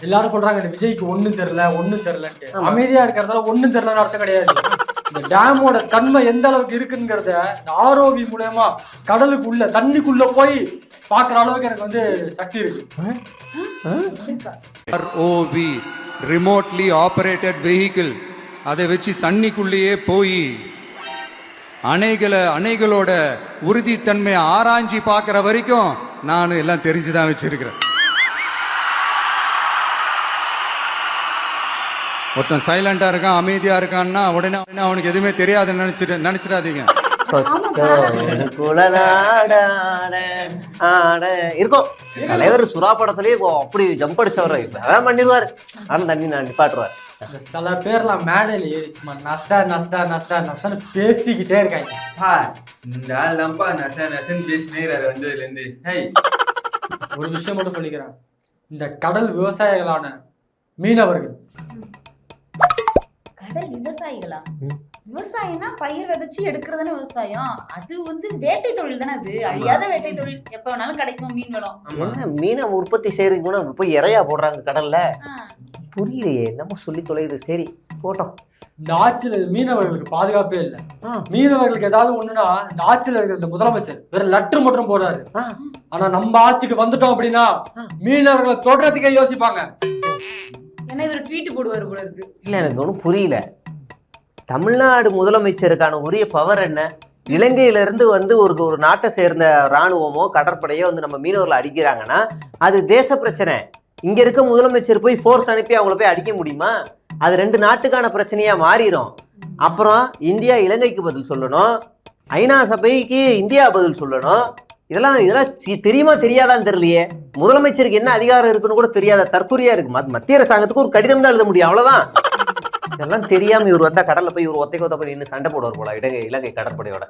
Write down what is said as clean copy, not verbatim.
எல்லாரும் சொல்றாங்க இந்த விஜய்க்கு ஒண்ணும் தெரியலன்ட்டு. அமைதியா இருக்கிறதால ஒண்ணும் தெரியலன்னு அர்த்தம் கிடையாது. இந்த டேமோட தன்மை எந்த அளவுக்கு இருக்குங்கிறத இந்த ஆர்ஓவி மூலமா கடலுக்குள்ள தண்ணிக்குள்ள போய் பாக்குற அளவுக்கு எனக்கு வந்து சக்தி இருக்கு. ஆர்ஓவி ரிமோட்லி ஆபரேட்டட் வெஹிக்கிள், அதை வச்சு தண்ணிக்குள்ளேயே போய் அணைகளோட உறுதித்தன்மையை ஆராய்ச்சி பார்க்கிற வரைக்கும் நான் எல்லாம் தெரிஞ்சுதான் வச்சிருக்கிறேன். ஒருத்தன் சைலண்டா இருக்கான், அமைதியா இருக்கான்னா உடனே அவனுக்கு எதுவுமே தெரியாதுன்னு நினைச்சிடாதீங்க. இருக்கும் தலைவர் சுறா படத்திலேயே அப்படி ஜம்ப் அடிச்சவர் அதான் பண்ணிடுவாரு. அதான் தண்ணி நான் நிப்பாட்டுவார். சில பேர்லாம் மேடையில ஏறி சும்மா நசன்னு பேசிக்கிட்டே இருக்காங்க. இந்த ஆள் தான்ப்பா நசன்னு பேசினேறாரு வந்ததுல இருந்து. ஒரு விஷயம் மட்டும் சொல்லிக்கிறேன், இந்த கடல் விவசாயிகளான மீனவர்கள். கடல் விவசாயிகளா? விவசாயம்னா பயிர் விதைச்சு எடுக்கிறதானே விவசாயம். அது வந்து வேட்டை தொழில் தானே, அது அழியாத வேட்டை தொழில். எப்ப வேணாலும் கிடைக்கும் மீன் வளம். என்ன மீனை உற்பத்தி செய்யறதுக்கு கூட போய் இறையா போடுறாங்க கடல்ல? புரியலையே, நம்ம சொல்லி தொலைது. சரி போட்டோம். இந்த ஆட்சியில மீனவர்களுக்கு பாதுகாப்பே இல்லை. மீனவர்களுக்கு ஏதாவது ஒண்ணுன்னா இந்த ஆட்சியில இருக்கிற இந்த முதலமைச்சர் வேற லெட்டர் மட்டும் போடுறாரு. ஆனா நம்ம ஆட்சிக்கு வந்துட்டோம் அப்படின்னா மீனவர்களை தொடர்றதுக்கே யோசிப்பாங்க. ஏன்னா இவர் ட்வீட் போடுவாரு போல இருக்கு. இல்ல எனக்கு ஒன்றும் புரியல. தமிழ்நாடு முதலமைச்சருக்கான உரிய பவர் என்ன? இலங்கையில இருந்து வந்து ஒரு நாட்டை சேர்ந்த இராணுவமோ கடற்படையோ வந்து நம்ம மீனவர்களை அடிக்கிறாங்கன்னா அது தேச பிரச்சனை. இங்க இருக்க முதலமைச்சர் போய் ஃபோர்ஸ் அனுப்பி அவங்கள போய் அடிக்க முடியுமா? அது 2 நாட்டுக்கான பிரச்சனையா மாறிடும். அப்புறம் இந்தியா இலங்கைக்கு பதில் சொல்லணும், ஐநா சபைக்கு இந்தியா பதில் சொல்லணும். இதெல்லாம் தெரியுமா தெரியாதான்னு தெரியலையே. முதலமைச்சருக்கு என்ன அதிகாரம் இருக்குன்னு கூட தெரியாத தற்கொலையா இருக்கு. மத்திய அரசாங்கத்துக்கு ஒரு கடிதம் தான் எழுத முடியும், அவ்வளவுதான். இதெல்லாம் தெரியாம இவர் வந்தா கடல்ல போய் இவர் ஒத்தைக்கு ஒத்த போய் நின்று சண்டை போடுவார் போல இலங்கை கடற்படையோட.